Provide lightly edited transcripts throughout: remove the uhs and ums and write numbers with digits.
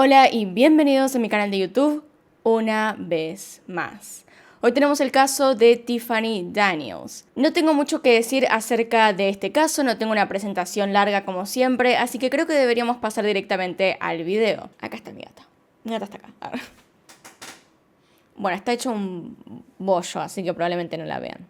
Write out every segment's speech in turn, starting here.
Hola y bienvenidos a mi canal de YouTube una vez más. Hoy tenemos el caso de Tiffany Daniels. No tengo mucho que decir acerca de este caso, no tengo una presentación larga como siempre, así que creo que deberíamos pasar directamente al video. Acá está mi gata. Mi gata está acá. Bueno, está hecho un bollo, así que probablemente no la vean.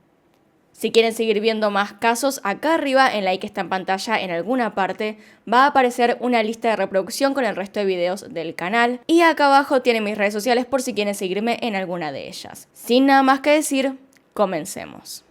Si quieren seguir viendo más casos, acá arriba en la i que está en pantalla en alguna parte va a aparecer una lista de reproducción con el resto de videos del canal. Y acá abajo tienen mis redes sociales por si quieren seguirme en alguna de ellas. Sin nada más que decir, comencemos.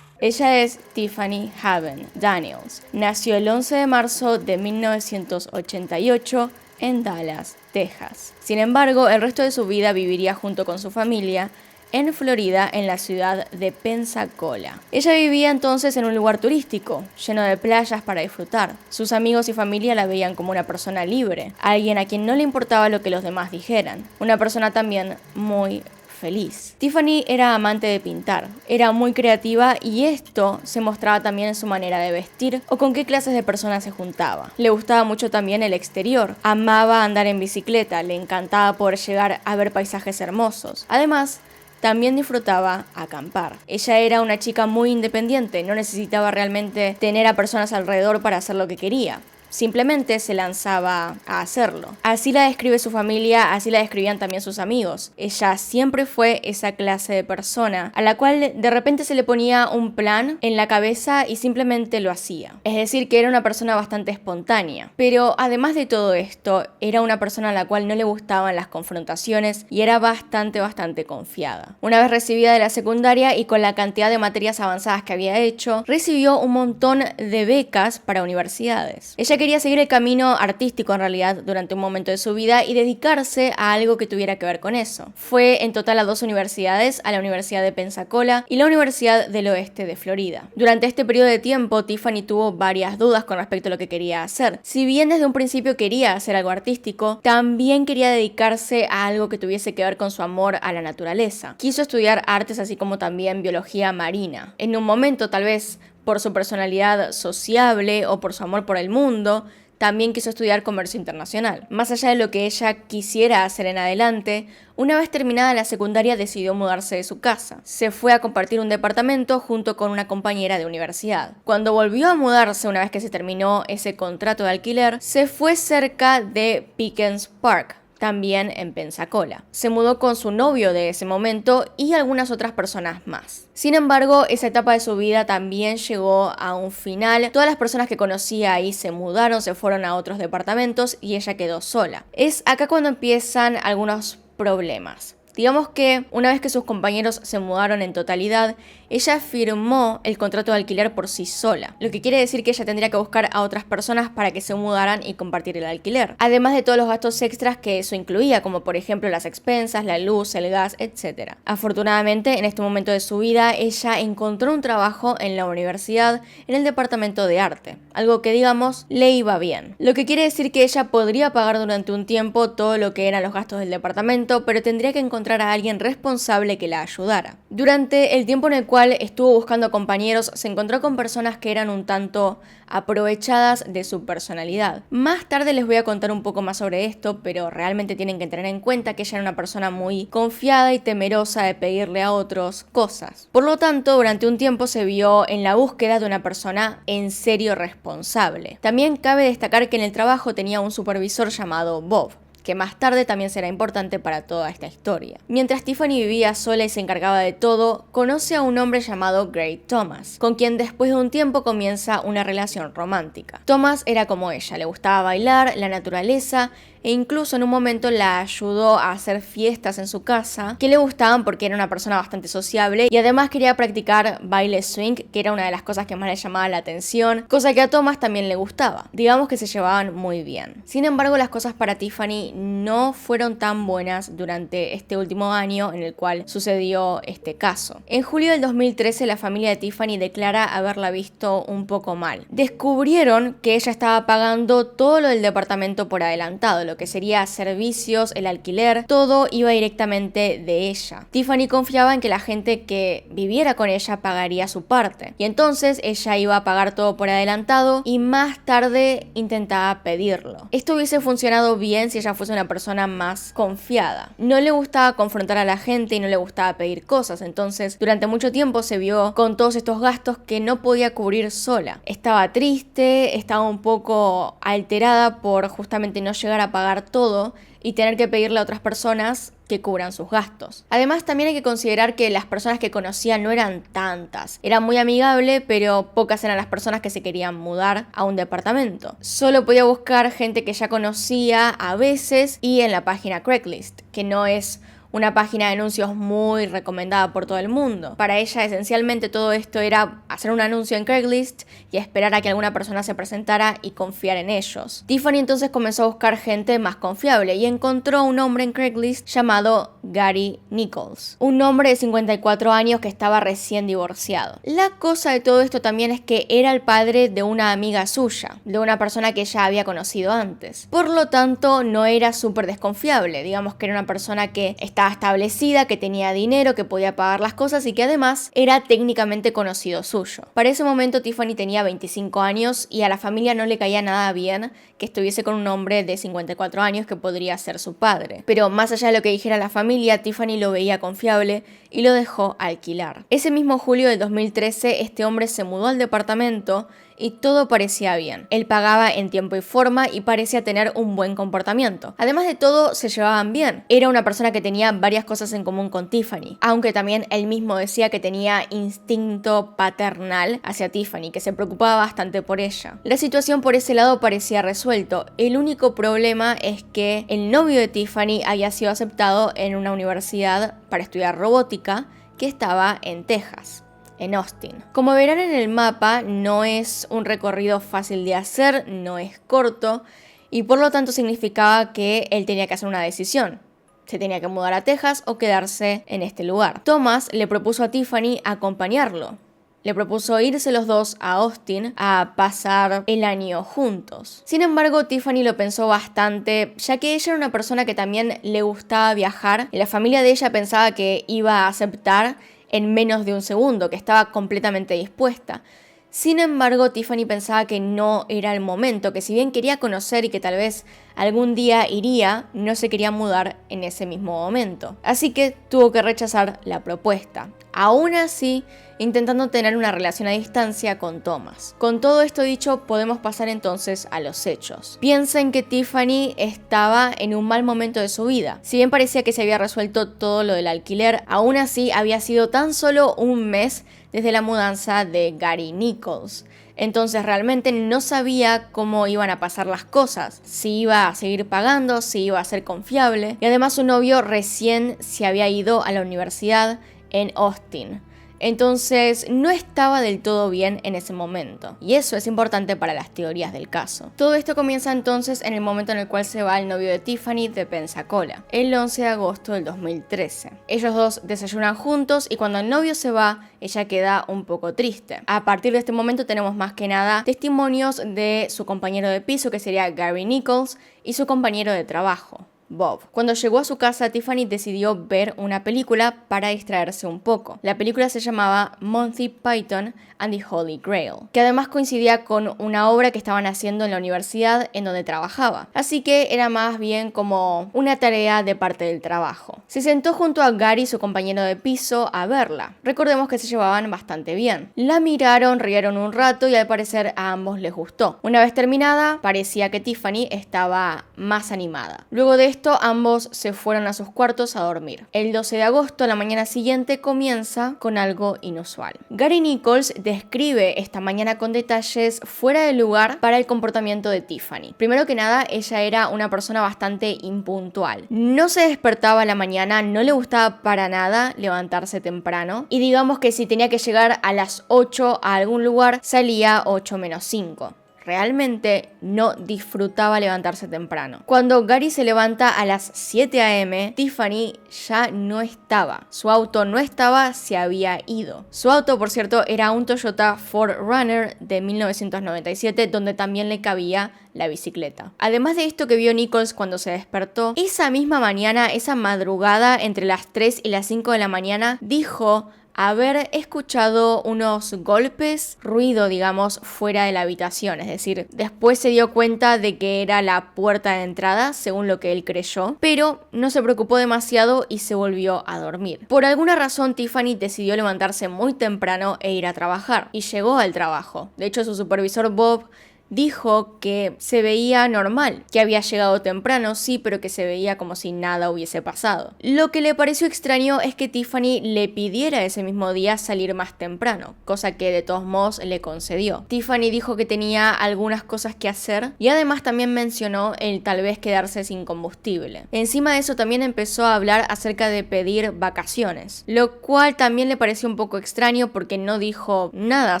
Ella es Tiffany Haven Daniels. Nació el 11 de marzo de 1988 en Dallas, Texas. Sin embargo, el resto de su vida viviría junto con su familia en Florida, en la ciudad de Pensacola. Ella vivía entonces en un lugar turístico, lleno de playas para disfrutar. Sus amigos y familia la veían como una persona libre, alguien a quien no le importaba lo que los demás dijeran. Una persona también muy feliz. Tiffany era amante de pintar, era muy creativa y esto se mostraba también en su manera de vestir o con qué clases de personas se juntaba. Le gustaba mucho también el exterior, amaba andar en bicicleta, le encantaba poder llegar a ver paisajes hermosos. Además, también disfrutaba acampar. Ella era una chica muy independiente, no necesitaba realmente tener a personas alrededor para hacer lo que quería. Simplemente se lanzaba a hacerlo. Así la describe su familia, así la describían también sus amigos. Ella siempre fue esa clase de persona a la cual de repente se le ponía un plan en la cabeza y simplemente lo hacía. Es decir, que era una persona bastante espontánea. Pero además de todo esto, era una persona a la cual no le gustaban las confrontaciones y era bastante confiada. Una vez recibida de la secundaria y con la cantidad de materias avanzadas que había hecho, recibió un montón de becas para universidades. Ella quería seguir el camino artístico en realidad durante un momento de su vida y dedicarse a algo que tuviera que ver con eso. Fue en total a 2 universidades, a la Universidad de Pensacola y la Universidad del Oeste de Florida. Durante este periodo de tiempo, Tiffany tuvo varias dudas con respecto a lo que quería hacer. Si bien desde un principio quería hacer algo artístico, también quería dedicarse a algo que tuviese que ver con su amor a la naturaleza. Quiso estudiar artes así como también biología marina. En un momento, tal vez por su personalidad sociable o por su amor por el mundo, también quiso estudiar comercio internacional. Más allá de lo que ella quisiera hacer en adelante, una vez terminada la secundaria decidió mudarse de su casa. Se fue a compartir un departamento junto con una compañera de universidad. Cuando volvió a mudarse, una vez que se terminó ese contrato de alquiler, se fue cerca de Pickens Park, también en Pensacola. Se mudó con su novio de ese momento y algunas otras personas más. Sin embargo, esa etapa de su vida también llegó a un final. Todas las personas que conocía ahí se mudaron, se fueron a otros departamentos y ella quedó sola. Es acá cuando empiezan algunos problemas. Digamos que una vez que sus compañeros se mudaron en totalidad, ella firmó el contrato de alquiler por sí sola, lo que quiere decir que ella tendría que buscar a otras personas para que se mudaran y compartir el alquiler, además de todos los gastos extras que eso incluía, como por ejemplo las expensas, la luz, el gas, etc. Afortunadamente, en este momento de su vida, ella encontró un trabajo en la universidad en el departamento de arte, algo que digamos le iba bien, lo que quiere decir que ella podría pagar durante un tiempo todo lo que eran los gastos del departamento, pero tendría que encontrar a alguien responsable que la ayudara. Durante el tiempo en el cual estuvo buscando compañeros, se encontró con personas que eran un tanto aprovechadas de su personalidad. Más tarde les voy a contar un poco más sobre esto, pero realmente tienen que tener en cuenta que ella era una persona muy confiada y temerosa de pedirle a otros cosas. Por lo tanto, durante un tiempo se vio en la búsqueda de una persona en serio responsable. También cabe destacar que en el trabajo tenía un supervisor llamado Bob, que más tarde también será importante para toda esta historia. Mientras Tiffany vivía sola y se encargaba de todo, conoce a un hombre llamado Gray Thomas, con quien después de un tiempo comienza una relación romántica. Thomas era como ella, le gustaba bailar, la naturaleza, e incluso en un momento la ayudó a hacer fiestas en su casa que le gustaban porque era una persona bastante sociable y además quería practicar baile swing, que era una de las cosas que más le llamaba la atención, cosa que a Thomas también le gustaba. Digamos que se llevaban muy bien. Sin embargo, las cosas para Tiffany no fueron tan buenas durante este último año en el cual sucedió este caso. En julio del 2013, la familia de Tiffany declara haberla visto un poco mal. Descubrieron que ella estaba pagando todo lo del departamento por adelantado, lo que sería servicios, el alquiler, todo iba directamente de ella. Tiffany confiaba en que la gente que viviera con ella pagaría su parte, y entonces ella iba a pagar todo por adelantado y más tarde intentaba pedirlo. Esto hubiese funcionado bien si ella fuese una persona más confiada. No le gustaba confrontar a la gente y no le gustaba pedir cosas, entonces durante mucho tiempo se vio con todos estos gastos que no podía cubrir sola. Estaba triste, estaba un poco alterada por justamente no llegar a pagar todo y tener que pedirle a otras personas que cubran sus gastos. Además, también hay que considerar que las personas que conocía no eran tantas. Era muy amigable, pero pocas eran las personas que se querían mudar a un departamento. Solo podía buscar gente que ya conocía a veces y en la página Craigslist, que no es una página de anuncios muy recomendada por todo el mundo. Para ella, esencialmente, todo esto era hacer un anuncio en Craigslist y esperar a que alguna persona se presentara y confiar en ellos. Tiffany entonces comenzó a buscar gente más confiable y encontró un hombre en Craigslist llamado Gary Nichols, un hombre de 54 años que estaba recién divorciado. La cosa de todo esto también es que era el padre de una amiga suya, de una persona que ella había conocido antes. Por lo tanto, no era súper desconfiable. Digamos que era una persona que estaba establecida, que tenía dinero, que podía pagar las cosas y que además era técnicamente conocido suyo. Para ese momento Tiffany tenía 25 años y a la familia no le caía nada bien que estuviese con un hombre de 54 años que podría ser su padre. Pero más allá de lo que dijera la familia, Tiffany lo veía confiable y lo dejó alquilar. Ese mismo julio del 2013, este hombre se mudó al departamento y todo parecía bien. Él pagaba en tiempo y forma y parecía tener un buen comportamiento. Además de todo, se llevaban bien. Era una persona que tenía varias cosas en común con Tiffany, aunque también él mismo decía que tenía instinto paternal hacia Tiffany, que se preocupaba bastante por ella. La situación por ese lado parecía resuelto. El único problema es que el novio de Tiffany había sido aceptado en una universidad para estudiar robótica que estaba en Texas, en Austin. Como verán en el mapa, no es un recorrido fácil de hacer, no es corto, y por lo tanto significaba que él tenía que hacer una decisión. Se tenía que mudar a Texas o quedarse en este lugar. Thomas le propuso a Tiffany acompañarlo. Le propuso irse los dos a Austin a pasar el año juntos. Sin embargo, Tiffany lo pensó bastante, ya que ella era una persona que también le gustaba viajar y la familia de ella pensaba que iba a aceptar en menos de un segundo, que estaba completamente dispuesta. Sin embargo, Tiffany pensaba que no era el momento, que si bien quería conocer y que tal vez algún día iría, no se quería mudar en ese mismo momento. Así que tuvo que rechazar la propuesta. Aún así, intentando tener una relación a distancia con Thomas. Con todo esto dicho, podemos pasar entonces a los hechos. Piensen que Tiffany estaba en un mal momento de su vida. Si bien parecía que se había resuelto todo lo del alquiler, aún así había sido tan solo un mes desde la mudanza de Gary Nichols. Entonces realmente no sabía cómo iban a pasar las cosas, si iba a seguir pagando, si iba a ser confiable. Y además su novio recién se había ido a la universidad en Austin. Entonces no estaba del todo bien en ese momento, y eso es importante para las teorías del caso. Todo esto comienza entonces en el momento en el cual se va el novio de Tiffany de Pensacola, el 11 de agosto del 2013. Ellos dos desayunan juntos y cuando el novio se va, ella queda un poco triste. A partir de este momento tenemos más que nada testimonios de su compañero de piso, que sería Gary Nichols, y su compañero de trabajo, Bob. Cuando llegó a su casa, Tiffany decidió ver una película para distraerse un poco. La película se llamaba Monty Python and the Holy Grail, que además coincidía con una obra que estaban haciendo en la universidad en donde trabajaba. Así que era más bien como una tarea de parte del trabajo. Se sentó junto a Gary, su compañero de piso, a verla. Recordemos que se llevaban bastante bien. La miraron, rieron un rato y al parecer a ambos les gustó. Una vez terminada, parecía que Tiffany estaba más animada. Luego de esto, esto, ambos se fueron a sus cuartos a dormir. El 12 de agosto, la mañana siguiente, comienza con algo inusual. Gary Nichols describe esta mañana con detalles fuera de lugar para el comportamiento de Tiffany. Primero que nada, ella era una persona bastante impuntual. No se despertaba a la mañana, no le gustaba para nada levantarse temprano, y digamos que si tenía que llegar a las 8 a algún lugar, salía 8 menos 5. Realmente no disfrutaba levantarse temprano. Cuando Gary se levanta a las 7 a.m., Tiffany ya no estaba. Su auto no estaba, se había ido. Su auto, por cierto, era un Toyota 4Runner de 1997, donde también le cabía la bicicleta. Además de esto que vio Nichols cuando se despertó, esa misma mañana, esa madrugada, entre las 3 y las 5 de la mañana, dijo haber escuchado unos golpes, ruido, digamos, fuera de la habitación. Es decir, después se dio cuenta de que era la puerta de entrada, según lo que él creyó, pero no se preocupó demasiado y se volvió a dormir. Por alguna razón, Tiffany decidió levantarse muy temprano e ir a trabajar, y llegó al trabajo. De hecho, su supervisor Bob dijo que se veía normal, que había llegado temprano, sí, pero que se veía como si nada hubiese pasado. Lo que le pareció extraño es que Tiffany le pidiera ese mismo día salir más temprano, cosa que de todos modos le concedió. Tiffany dijo que tenía algunas cosas que hacer y además también mencionó el tal vez quedarse sin combustible. Encima de eso también empezó a hablar acerca de pedir vacaciones, lo cual también le pareció un poco extraño porque no dijo nada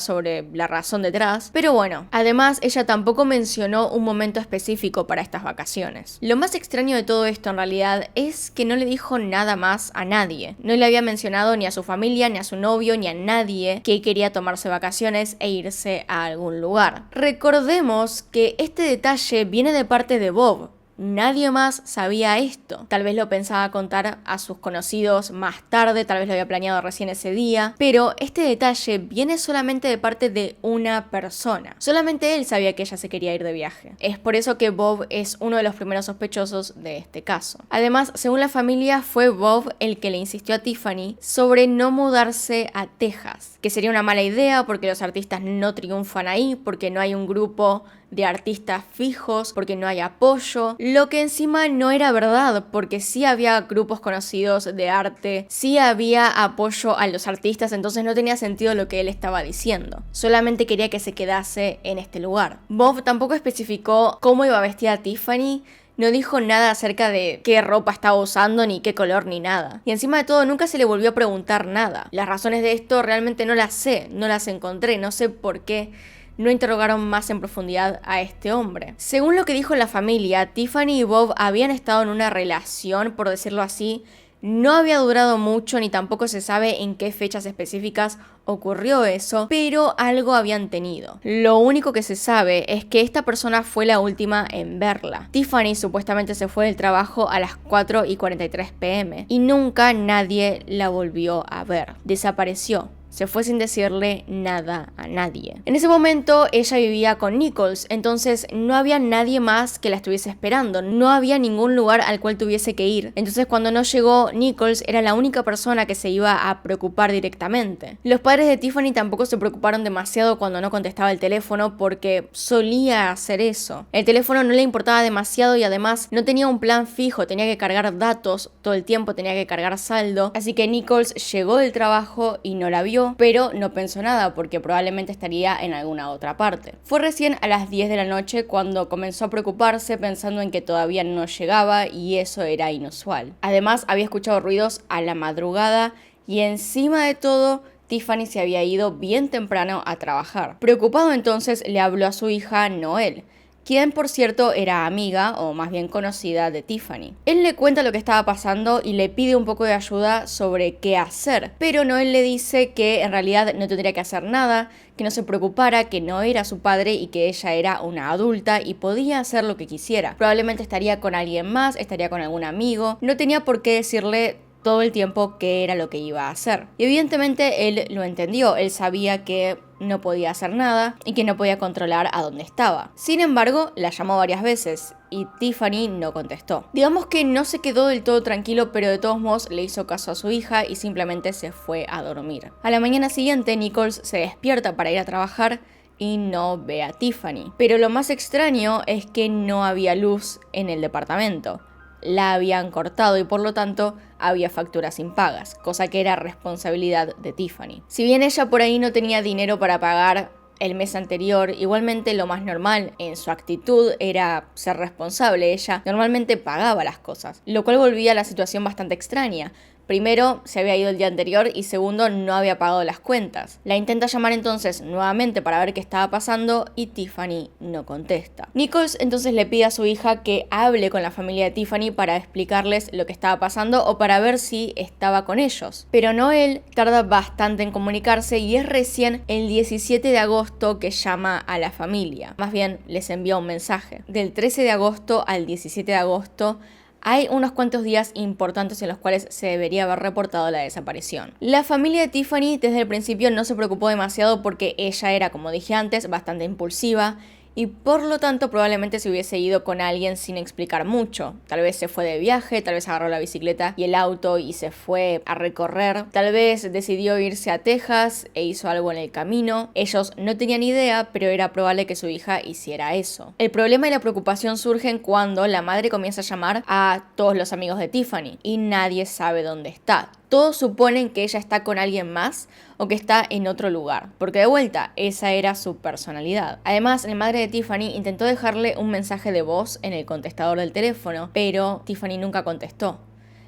sobre la razón detrás, pero bueno, además ella tampoco mencionó un momento específico para estas vacaciones. Lo más extraño de todo esto en realidad es que no le dijo nada más a nadie. No le había mencionado ni a su familia, ni a su novio, ni a nadie que quería tomarse vacaciones e irse a algún lugar. Recordemos que este detalle viene de parte de Bob. Nadie más sabía esto. Tal vez lo pensaba contar a sus conocidos más tarde, tal vez lo había planeado recién ese día, pero este detalle viene solamente de parte de una persona. Solamente él sabía que ella se quería ir de viaje. Es por eso que Bob es uno de los primeros sospechosos de este caso. Además, según la familia, fue Bob el que le insistió a Tiffany sobre no mudarse a Texas, que sería una mala idea porque los artistas no triunfan ahí, porque no hay un grupo de artistas fijos, porque no hay apoyo, lo que encima no era verdad, porque sí había grupos conocidos de arte, sí había apoyo a los artistas, entonces no tenía sentido lo que él estaba diciendo. Solamente quería que se quedase en este lugar. Bob tampoco especificó cómo iba vestida Tiffany, no dijo nada acerca de qué ropa estaba usando, ni qué color, ni nada. Y encima de todo, nunca se le volvió a preguntar nada. Las razones de esto realmente no las sé, no las encontré, no sé por qué no interrogaron más en profundidad a este hombre. Según lo que dijo la familia, Tiffany y Bob habían estado en una relación, por decirlo así. No había durado mucho ni tampoco se sabe en qué fechas específicas ocurrió eso, pero algo habían tenido. Lo único que se sabe es que esta persona fue la última en verla. Tiffany supuestamente se fue del trabajo a las 4:43 p.m. y nunca nadie la volvió a ver. Desapareció. Se fue sin decirle nada a nadie. En ese momento ella vivía con Nichols, entonces no había nadie más que la estuviese esperando, no había ningún lugar al cual tuviese que ir. Entonces cuando no llegó Nichols era la única persona que se iba a preocupar directamente. Los padres de Tiffany tampoco se preocuparon demasiado cuando no contestaba el teléfono porque solía hacer eso. El teléfono no le importaba demasiado y además no tenía un plan fijo, tenía que cargar datos todo el tiempo, tenía que cargar saldo, así que Nichols llegó del trabajo y no la vio, pero no pensó nada porque probablemente estaría en alguna otra parte. Fue recién a las 10 de la noche cuando comenzó a preocuparse pensando en que todavía no llegaba y eso era inusual. Además había escuchado ruidos a la madrugada y encima de todo Tiffany se había ido bien temprano a trabajar. Preocupado entonces le habló a su hija Noelle, quien por cierto era amiga o más bien conocida de Tiffany. Él le cuenta lo que estaba pasando y le pide un poco de ayuda sobre qué hacer, pero Noelle le dice que en realidad no tendría que hacer nada, que no se preocupara, que no era su padre y que ella era una adulta y podía hacer lo que quisiera. Probablemente estaría con alguien más, estaría con algún amigo, no tenía por qué decirle todo el tiempo qué era lo que iba a hacer. Y evidentemente él lo entendió, él sabía que no podía hacer nada y que no podía controlar a dónde estaba. Sin embargo, la llamó varias veces y Tiffany no contestó. Digamos que no se quedó del todo tranquilo, pero de todos modos le hizo caso a su hija y simplemente se fue a dormir. A la mañana siguiente, Nichols se despierta para ir a trabajar y no ve a Tiffany. Pero lo más extraño es que no había luz en el departamento. la habían cortado y por lo tanto había facturas impagas, cosa que era responsabilidad de Tiffany. Si bien ella por ahí no tenía dinero para pagar el mes anterior, igualmente lo más normal en su actitud era ser responsable. Ella normalmente pagaba las cosas, lo cual volvía a la situación bastante extraña. Primero, se había ido el día anterior y segundo, no había pagado las cuentas. La intenta llamar entonces nuevamente para ver qué estaba pasando y Tiffany no contesta. Nichols entonces le pide a su hija que hable con la familia de Tiffany para explicarles lo que estaba pasando o para ver si estaba con ellos. Pero Noel tarda bastante en comunicarse y es recién el 17 de agosto que llama a la familia. Más bien, les envía un mensaje. Del 13 de agosto al 17 de agosto hay unos cuantos días importantes en los cuales se debería haber reportado la desaparición. La familia de Tiffany desde el principio no se preocupó demasiado porque ella era, como dije antes, bastante impulsiva y por lo tanto probablemente se hubiese ido con alguien sin explicar mucho. Tal vez se fue de viaje, tal vez agarró la bicicleta y el auto y se fue a recorrer. Tal vez decidió irse a Texas e hizo algo en el camino. Ellos no tenían idea, pero era probable que su hija hiciera eso. El problema y la preocupación surgen cuando la madre comienza a llamar a todos los amigos de Tiffany y nadie sabe dónde está. Todos suponen que ella está con alguien más o que está en otro lugar, porque de vuelta, esa era su personalidad. Además, la madre de Tiffany intentó dejarle un mensaje de voz en el contestador del teléfono, pero Tiffany nunca contestó.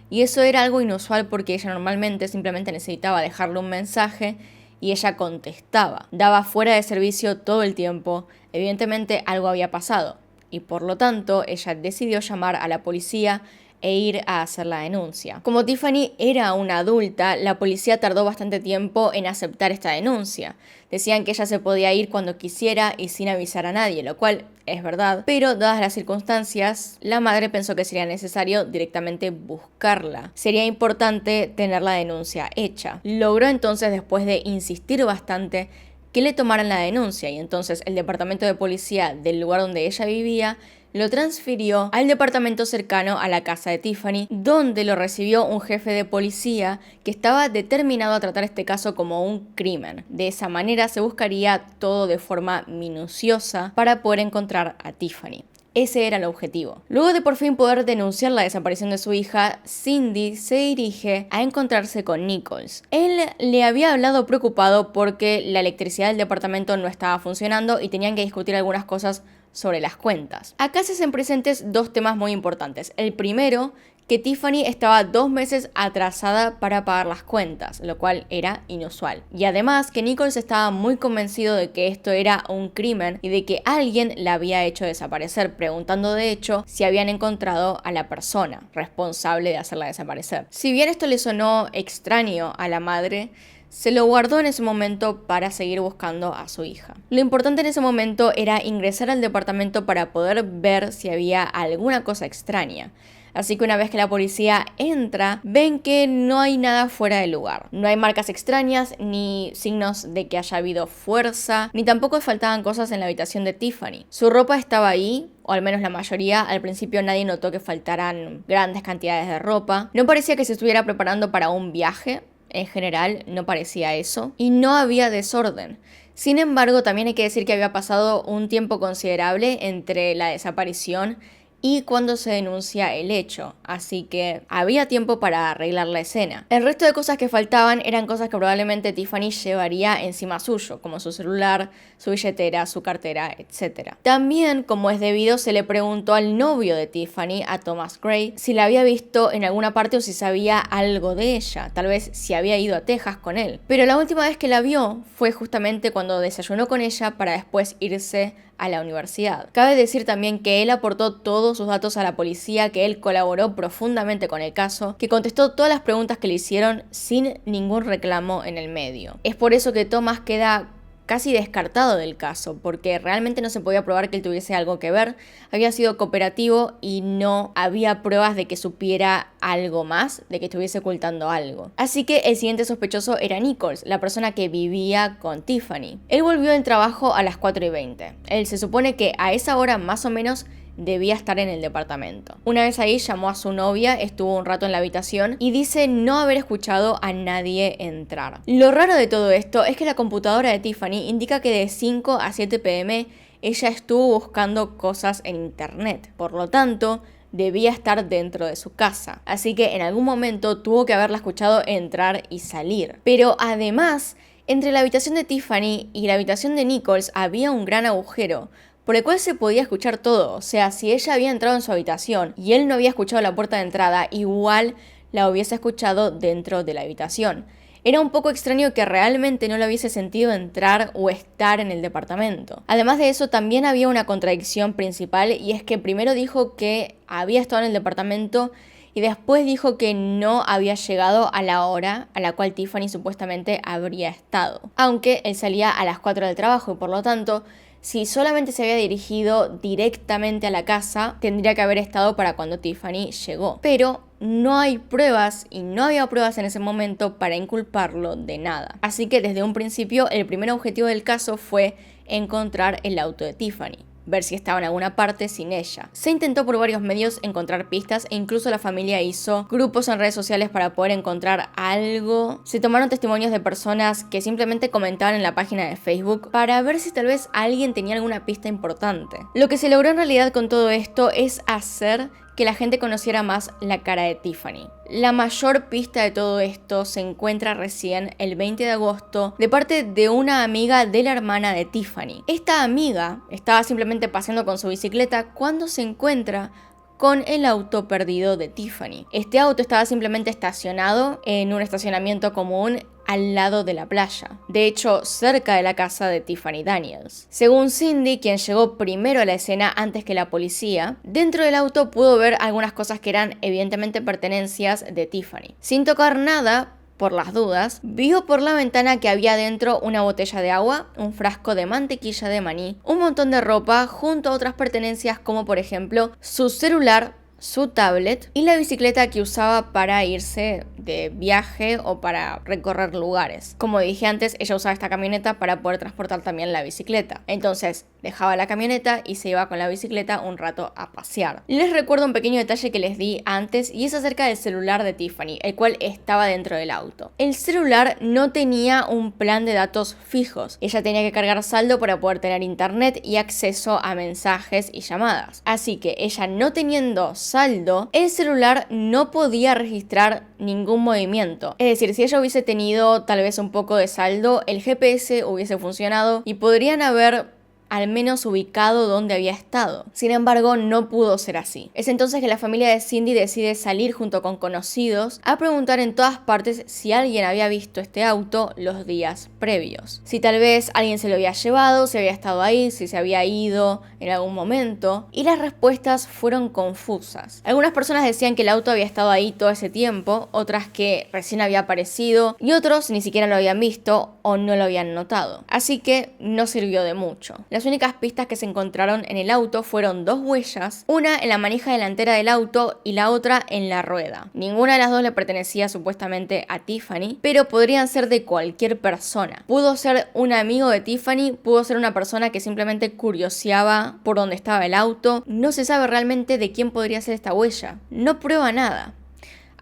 Y eso era algo inusual porque ella normalmente simplemente necesitaba dejarle un mensaje y ella contestaba. Daba fuera de servicio todo el tiempo, evidentemente algo había pasado, y por lo tanto ella decidió llamar a la policía e ir a hacer la denuncia. Como Tiffany era una adulta, la policía tardó bastante tiempo en aceptar esta denuncia. Decían que ella se podía ir cuando quisiera y sin avisar a nadie, lo cual es verdad, pero dadas las circunstancias, la madre pensó que sería necesario directamente buscarla. Sería importante tener la denuncia hecha. Logró entonces, después de insistir bastante, que le tomaran la denuncia y entonces el departamento de policía del lugar donde ella vivía lo transfirió al departamento cercano a la casa de Tiffany, donde lo recibió un jefe de policía que estaba determinado a tratar este caso como un crimen. De esa manera se buscaría todo de forma minuciosa para poder encontrar a Tiffany. Ese era el objetivo. Luego de por fin poder denunciar la desaparición de su hija, Cindy se dirige a encontrarse con Nichols. Él le había hablado preocupado porque la electricidad del departamento no estaba funcionando y tenían que discutir algunas cosas sobre las cuentas. Acá se hacen presentes dos temas muy importantes. El primero, que Tiffany estaba 2 meses atrasada para pagar las cuentas, lo cual era inusual. Y además que Nichols estaba muy convencido de que esto era un crimen y de que alguien la había hecho desaparecer, preguntando de hecho si habían encontrado a la persona responsable de hacerla desaparecer. Si bien esto le sonó extraño a la madre, se lo guardó en ese momento para seguir buscando a su hija. Lo importante en ese momento era ingresar al departamento para poder ver si había alguna cosa extraña. Así que una vez que la policía entra, ven que no hay nada fuera de lugar. No hay marcas extrañas, ni signos de que haya habido fuerza, ni tampoco faltaban cosas en la habitación de Tiffany. Su ropa estaba ahí, o al menos la mayoría. Al principio nadie notó que faltaran grandes cantidades de ropa. No parecía que se estuviera preparando para un viaje. En general, no parecía eso. Y no había desorden. Sin embargo, también hay que decir que había pasado un tiempo considerable entre la desaparición y cuando se denuncia el hecho, así que había tiempo para arreglar la escena. El resto de cosas que faltaban eran cosas que probablemente Tiffany llevaría encima suyo, como su celular, su billetera, su cartera, etc. También, como es debido, se le preguntó al novio de Tiffany, a Thomas Gray, si la había visto en alguna parte o si sabía algo de ella, tal vez si había ido a Texas con él. Pero la última vez que la vio fue justamente cuando desayunó con ella para después irse a la universidad. Cabe decir también que él aportó todos sus datos a la policía, que él colaboró profundamente con el caso, que contestó todas las preguntas que le hicieron sin ningún reclamo en el medio. Es por eso que Thomas queda casi descartado del caso, porque realmente no se podía probar que él tuviese algo que ver, había sido cooperativo y no había pruebas de que supiera algo más, de que estuviese ocultando algo. Así que el siguiente sospechoso era Nichols, la persona que vivía con Tiffany. Él volvió del trabajo a las 4:20. Él se supone que a esa hora más o menos debía estar en el departamento. Una vez ahí llamó a su novia, estuvo un rato en la habitación y dice no haber escuchado a nadie entrar. Lo raro de todo esto es que la computadora de Tiffany indica que de 5 a 7 p.m. ella estuvo buscando cosas en internet. Por lo tanto, debía estar dentro de su casa. Así que en algún momento tuvo que haberla escuchado entrar y salir. Pero además, entre la habitación de Tiffany y la habitación de Nichols había un gran agujero, por el cual se podía escuchar todo. O sea, si ella había entrado en su habitación y él no había escuchado la puerta de entrada, igual la hubiese escuchado dentro de la habitación. Era un poco extraño que realmente no le hubiese sentido entrar o estar en el departamento. Además de eso, también había una contradicción principal, y es que primero dijo que había estado en el departamento y después dijo que no había llegado a la hora a la cual Tiffany supuestamente habría estado. Aunque él salía a las 4 del trabajo y por lo tanto, si solamente se había dirigido directamente a la casa, tendría que haber estado para cuando Tiffany llegó. Pero no hay pruebas y no había pruebas en ese momento para inculparlo de nada. Así que desde un principio el primer objetivo del caso fue encontrar el auto de Tiffany, ver si estaba en alguna parte sin ella. Se intentó por varios medios encontrar pistas e incluso la familia hizo grupos en redes sociales para poder encontrar algo. Se tomaron testimonios de personas que simplemente comentaban en la página de Facebook para ver si tal vez alguien tenía alguna pista importante. Lo que se logró en realidad con todo esto es hacer que la gente conociera más la cara de Tiffany. La mayor pista de todo esto se encuentra recién el 20 de agosto de parte de una amiga de la hermana de Tiffany. Esta amiga estaba simplemente paseando con su bicicleta cuando se encuentra con el auto perdido de Tiffany. Este auto estaba simplemente estacionado en un estacionamiento común al lado de la playa, de hecho cerca de la casa de Tiffany Daniels. Según Cindy, quien llegó primero a la escena antes que la policía, dentro del auto pudo ver algunas cosas que eran evidentemente pertenencias de Tiffany. Sin tocar nada, por las dudas, vio por la ventana que había dentro una botella de agua, un frasco de mantequilla de maní, un montón de ropa junto a otras pertenencias como por ejemplo su celular, su tablet y la bicicleta que usaba para irse de viaje o para recorrer lugares. Como dije antes, ella usaba esta camioneta para poder transportar también la bicicleta. Entonces, dejaba la camioneta y se iba con la bicicleta un rato a pasear. Les recuerdo un pequeño detalle que les di antes y es acerca del celular de Tiffany, el cual estaba dentro del auto. El celular no tenía un plan de datos fijos. Ella tenía que cargar saldo para poder tener internet y acceso a mensajes y llamadas. Así que ella no teniendo saldo, el celular no podía registrar ningún movimiento. Es decir, si ella hubiese tenido tal vez un poco de saldo, el GPS hubiese funcionado y podrían haber al menos ubicado dónde había estado. Sin embargo, no pudo ser así. Es entonces que la familia de Cindy decide salir junto con conocidos a preguntar en todas partes si alguien había visto este auto los días previos. Si tal vez alguien se lo había llevado, si había estado ahí, si se había ido en algún momento. Y las respuestas fueron confusas. Algunas personas decían que el auto había estado ahí todo ese tiempo, otras que recién había aparecido y otros ni siquiera lo habían visto o no lo habían notado. Así que no sirvió de mucho. Las únicas pistas que se encontraron en el auto fueron dos huellas, una en la manija delantera del auto y la otra en la rueda. Ninguna de las dos le pertenecía supuestamente a Tiffany, pero podrían ser de cualquier persona. Pudo ser un amigo de Tiffany, pudo ser una persona que simplemente curioseaba por dónde estaba el auto. No se sabe realmente de quién podría ser esta huella. No prueba nada.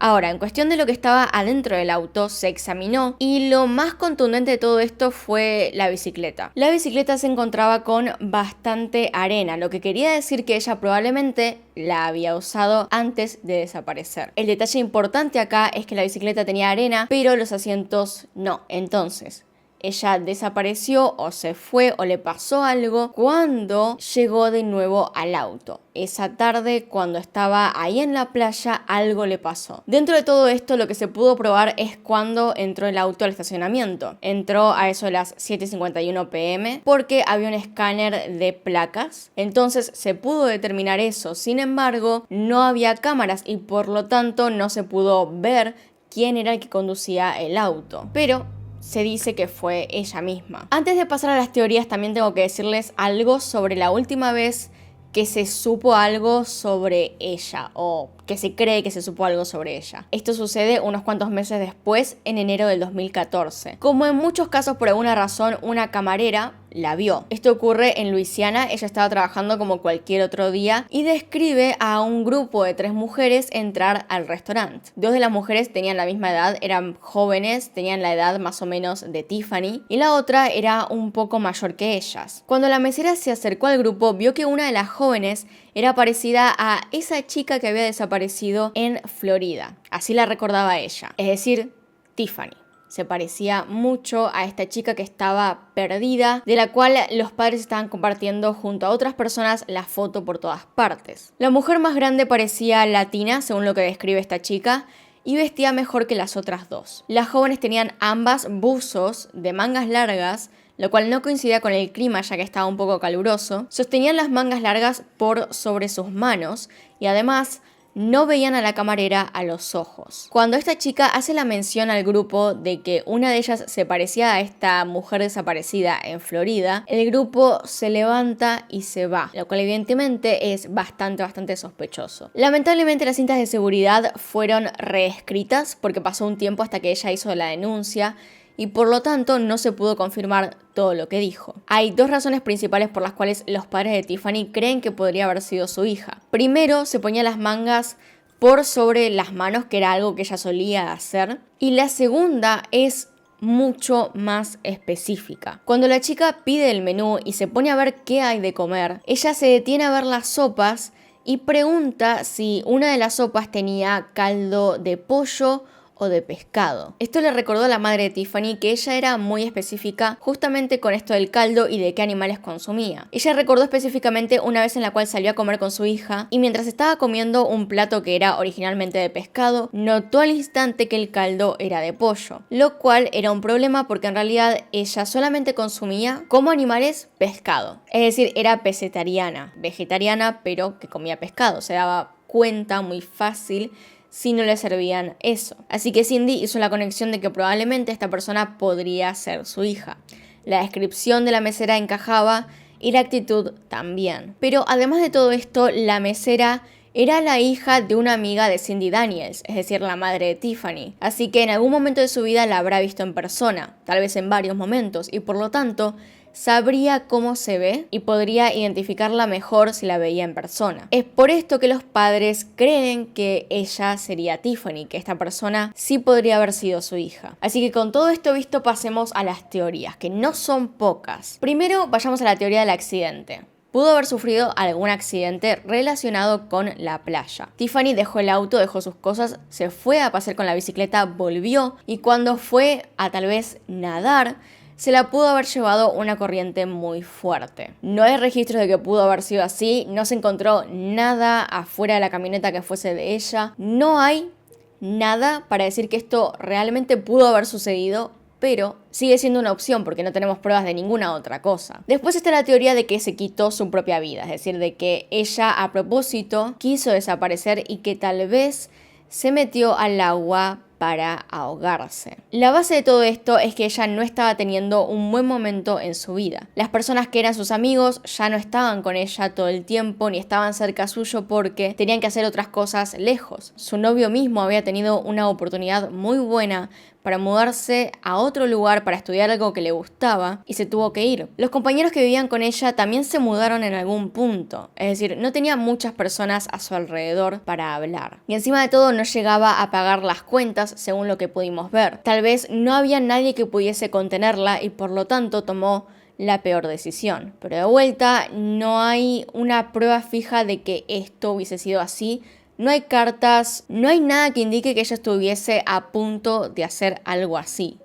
Ahora, en cuestión de lo que estaba adentro del auto, se examinó y lo más contundente de todo esto fue la bicicleta. La bicicleta se encontraba con bastante arena, lo que quería decir que ella probablemente la había usado antes de desaparecer. El detalle importante acá es que la bicicleta tenía arena, pero los asientos no. Entonces, ella desapareció o se fue o le pasó algo cuando llegó de nuevo al auto. Esa tarde, cuando estaba ahí en la playa, algo le pasó. Dentro de todo esto, lo que se pudo probar es cuando entró el auto al estacionamiento. Entró a eso de las 7:51 p.m. porque había un escáner de placas. Entonces se pudo determinar eso. Sin embargo, no había cámaras y por lo tanto no se pudo ver quién era el que conducía el auto. Pero se dice que fue ella misma. Antes de pasar a las teorías, también tengo que decirles algo sobre la última vez que se supo algo sobre ella o que se cree que se supo algo sobre ella. Esto sucede unos cuantos meses después, en enero del 2014. Como en muchos casos, por alguna razón, una camarera la vio. Esto ocurre en Luisiana. Ella estaba trabajando como cualquier otro día y describe a un grupo de 3 mujeres entrar al restaurante. 2 de las mujeres tenían la misma edad, eran jóvenes, tenían la edad más o menos de Tiffany, y la otra era un poco mayor que ellas. Cuando la mesera se acercó al grupo, vio que una de las jóvenes era parecida a esa chica que había desaparecido en Florida. Así la recordaba ella, es decir, Tiffany. Se parecía mucho a esta chica que estaba perdida, de la cual los padres estaban compartiendo junto a otras personas la foto por todas partes. La mujer más grande parecía latina, según lo que describe esta chica, y vestía mejor que las otras 2. Las jóvenes tenían ambas buzos de mangas largas, lo cual no coincidía con el clima ya que estaba un poco caluroso. Sostenían las mangas largas por sobre sus manos y además no veían a la camarera a los ojos. Cuando esta chica hace la mención al grupo de que una de ellas se parecía a esta mujer desaparecida en Florida, el grupo se levanta y se va, lo cual evidentemente es bastante sospechoso. Lamentablemente las cintas de seguridad fueron reescritas porque pasó un tiempo hasta que ella hizo la denuncia y por lo tanto no se pudo confirmar todo lo que dijo. Hay 2 razones principales por las cuales los padres de Tiffany creen que podría haber sido su hija. Primero, se ponía las mangas por sobre las manos, que era algo que ella solía hacer. Y la segunda es mucho más específica. Cuando la chica pide el menú y se pone a ver qué hay de comer, ella se detiene a ver las sopas y pregunta si una de las sopas tenía caldo de pollo o de pescado. Esto le recordó a la madre de Tiffany que ella era muy específica justamente con esto del caldo y de qué animales consumía. Ella recordó específicamente una vez en la cual salió a comer con su hija y mientras estaba comiendo un plato que era originalmente de pescado, notó al instante que el caldo era de pollo, lo cual era un problema porque en realidad ella solamente consumía como animales pescado. Es decir, era pescetariana, vegetariana, pero que comía pescado. Se daba cuenta muy fácil si no le servían eso. Así que Cindy hizo la conexión de que probablemente esta persona podría ser su hija. La descripción de la mesera encajaba y la actitud también. Pero además de todo esto, la mesera era la hija de una amiga de Cindy Daniels, es decir, la madre de Tiffany. Así que en algún momento de su vida la habrá visto en persona, tal vez en varios momentos, y por lo tanto sabría cómo se ve y podría identificarla mejor si la veía en persona. Es por esto que los padres creen que ella sería Tiffany, que esta persona sí podría haber sido su hija. Así que con todo esto visto, pasemos a las teorías, que no son pocas. Primero, vayamos a la teoría del accidente. Pudo haber sufrido algún accidente relacionado con la playa. Tiffany dejó el auto, dejó sus cosas, se fue a pasear con la bicicleta, volvió y cuando fue a tal vez nadar, se la pudo haber llevado una corriente muy fuerte. No hay registros de que pudo haber sido así, no se encontró nada afuera de la camioneta que fuese de ella, no hay nada para decir que esto realmente pudo haber sucedido, pero sigue siendo una opción porque no tenemos pruebas de ninguna otra cosa. Después está la teoría de que se quitó su propia vida, es decir, de que ella a propósito quiso desaparecer y que tal vez se metió al agua para ahogarse. La base de todo esto es que ella no estaba teniendo un buen momento en su vida. Las personas que eran sus amigos ya no estaban con ella todo el tiempo ni estaban cerca suyo porque tenían que hacer otras cosas lejos. Su novio mismo había tenido una oportunidad muy buena para mudarse a otro lugar para estudiar algo que le gustaba y se tuvo que ir. Los compañeros que vivían con ella también se mudaron en algún punto, es decir, no tenía muchas personas a su alrededor para hablar. Y encima de todo no llegaba a pagar las cuentas según lo que pudimos ver. Tal vez no había nadie que pudiese contenerla y por lo tanto tomó la peor decisión. Pero de vuelta, no hay una prueba fija de que esto hubiese sido así. No hay cartas, no hay nada que indique que ella estuviese a punto de hacer algo así.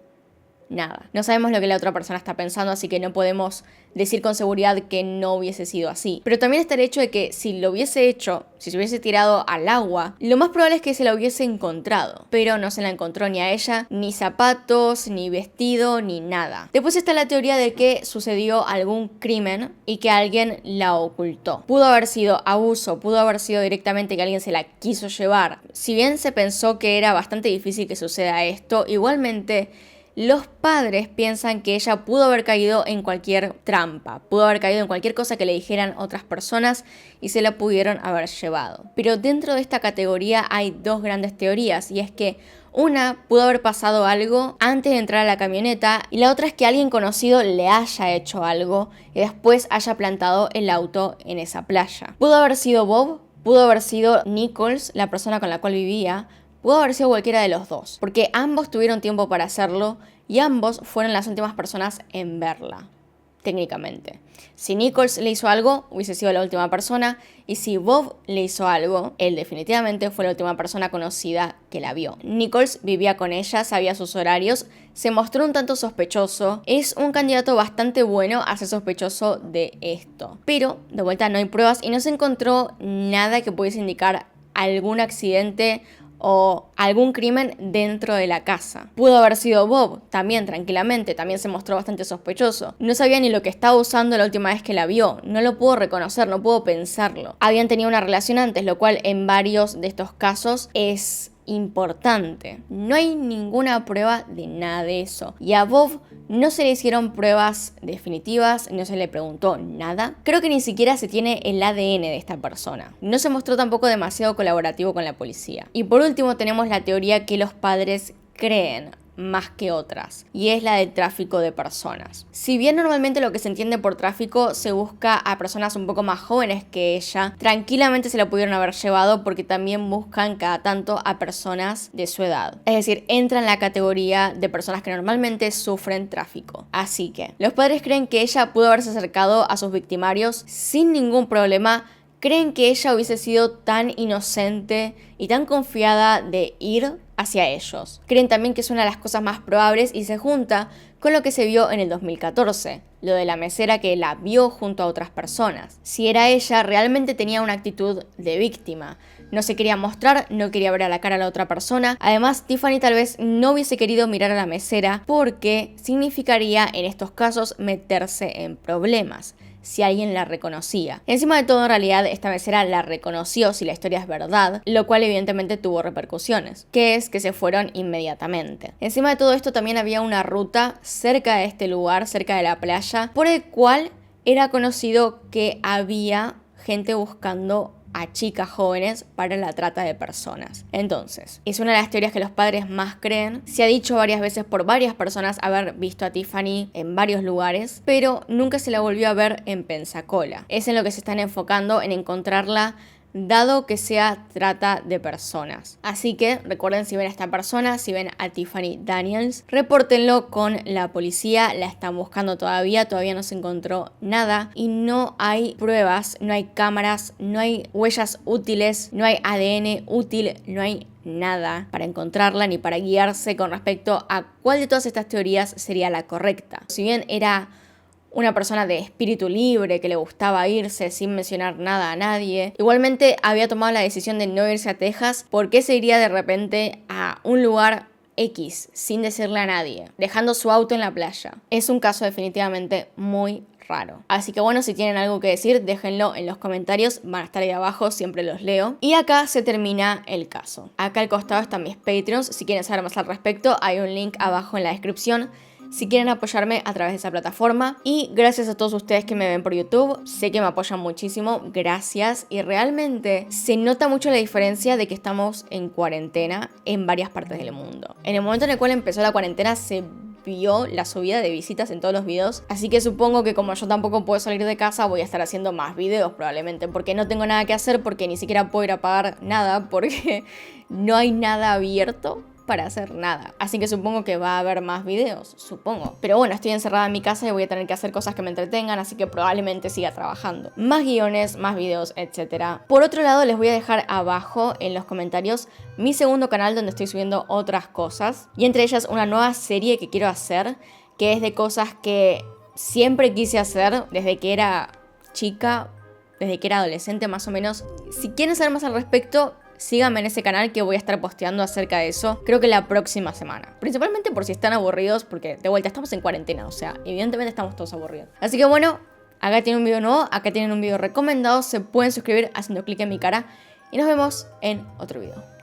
Nada. No sabemos lo que la otra persona está pensando, así que no podemos decir con seguridad que no hubiese sido así. Pero también está el hecho de que si lo hubiese hecho, si se hubiese tirado al agua, lo más probable es que se la hubiese encontrado. Pero no se la encontró ni a ella, ni zapatos, ni vestido, ni nada. Después está la teoría de que sucedió algún crimen y que alguien la ocultó. Pudo haber sido abuso, pudo haber sido directamente que alguien se la quiso llevar. Si bien se pensó que era bastante difícil que suceda esto, igualmente Los padres piensan que ella pudo haber caído en cualquier trampa, pudo haber caído en cualquier cosa que le dijeran otras personas y se la pudieron haber llevado. Pero dentro de esta categoría hay dos grandes teorías, y es que una, pudo haber pasado algo antes de entrar a la camioneta, y la otra es que alguien conocido le haya hecho algo y después haya plantado el auto en esa playa. Pudo haber sido Bob, pudo haber sido Nichols, la persona con la cual vivía, pudo haber sido cualquiera de los dos, porque ambos tuvieron tiempo para hacerlo y ambos fueron las últimas personas en verla, técnicamente. Si Nichols le hizo algo, hubiese sido la última persona, y si Bob le hizo algo, él definitivamente fue la última persona conocida que la vio. Nichols vivía con ella, sabía sus horarios, se mostró un tanto sospechoso, es un candidato bastante bueno a ser sospechoso de esto. Pero, de vuelta, no hay pruebas y no se encontró nada que pudiese indicar algún accidente o algún crimen dentro de la casa. Pudo haber sido Bob, también tranquilamente, también se mostró bastante sospechoso. No sabía ni lo que estaba usando la última vez que la vio, no lo pudo reconocer, no pudo pensarlo. Habían tenido una relación antes, lo cual en varios de estos casos es importante. No hay ninguna prueba de nada de eso. Y a Bob no se le hicieron pruebas definitivas, no se le preguntó nada. Creo que ni siquiera se tiene el ADN de esta persona. No se mostró tampoco demasiado colaborativo con la policía. Y por último tenemos la teoría que los padres creen más que otras, y es la del tráfico de personas. Si bien normalmente lo que se entiende por tráfico se busca a personas un poco más jóvenes que ella, tranquilamente se la pudieron haber llevado porque también buscan cada tanto a personas de su edad. Es decir, entra en la categoría de personas que normalmente sufren tráfico. Así que los padres creen que ella pudo haberse acercado a sus victimarios sin ningún problema. Creen que ella hubiese sido tan inocente y tan confiada de ir hacia ellos. Creen también que es una de las cosas más probables y se junta con lo que se vio en el 2014, lo de la mesera que la vio junto a otras personas. Si era ella, realmente tenía una actitud de víctima. No se quería mostrar, no quería ver a la cara a la otra persona. Además, Tiffany tal vez no hubiese querido mirar a la mesera porque significaría en estos casos meterse en problemas si alguien la reconocía. Encima de todo, en realidad, esta mesera la reconoció si la historia es verdad, lo cual evidentemente tuvo repercusiones, que es que se fueron inmediatamente. Encima de todo esto también había una ruta cerca de este lugar, cerca de la playa, por el cual era conocido que había gente buscando a chicas jóvenes para la trata de personas. Entonces, es una de las teorías que los padres más creen. Se ha dicho varias veces por varias personas haber visto a Tiffany en varios lugares, pero nunca se la volvió a ver en Pensacola. Es en lo que se están enfocando, en encontrarla, dado que sea trata de personas. Así que recuerden, si ven a esta persona, si ven a Tiffany Daniels, repórtenlo con la policía. La están buscando todavía no se encontró nada y no hay pruebas, no hay cámaras, no hay huellas útiles, no hay ADN útil, no hay nada para encontrarla ni para guiarse con respecto a cuál de todas estas teorías sería la correcta. Si bien era una persona de espíritu libre que le gustaba irse sin mencionar nada a nadie, igualmente había tomado la decisión de no irse a Texas. ¿Por qué se iría de repente a un lugar X sin decirle a nadie, dejando su auto en la playa? Es un caso definitivamente muy raro. Así que bueno, si tienen algo que decir, déjenlo en los comentarios, van a estar ahí abajo, siempre los leo. Y acá se termina el caso. Acá al costado están mis Patreons, si quieren saber más al respecto, hay un link abajo en la descripción si quieren apoyarme a través de esa plataforma. Y gracias a todos ustedes que me ven por YouTube, sé que me apoyan muchísimo, gracias. Y realmente se nota mucho la diferencia de que estamos en cuarentena en varias partes del mundo. En el momento en el cual empezó la cuarentena se vio la subida de visitas en todos los videos, así que supongo que como yo tampoco puedo salir de casa, voy a estar haciendo más videos probablemente, porque no tengo nada que hacer, porque ni siquiera puedo ir a pagar nada, porque no hay nada abierto para hacer nada. Así que supongo que va a haber más videos, supongo. Pero bueno, estoy encerrada en mi casa y voy a tener que hacer cosas que me entretengan, así que probablemente siga trabajando. Más guiones, más videos, etc. Por otro lado, les voy a dejar abajo en los comentarios mi segundo canal donde estoy subiendo otras cosas. Y entre ellas una nueva serie que quiero hacer, que es de cosas que siempre quise hacer desde que era chica, desde que era adolescente más o menos. Si quieren saber más al respecto, síganme en ese canal que voy a estar posteando acerca de eso, creo que la próxima semana. Principalmente por si están aburridos, porque de vuelta estamos en cuarentena, o sea, evidentemente estamos todos aburridos. Así que bueno, acá tienen un video nuevo, acá tienen un video recomendado, se pueden suscribir haciendo clic en mi cara y nos vemos en otro video.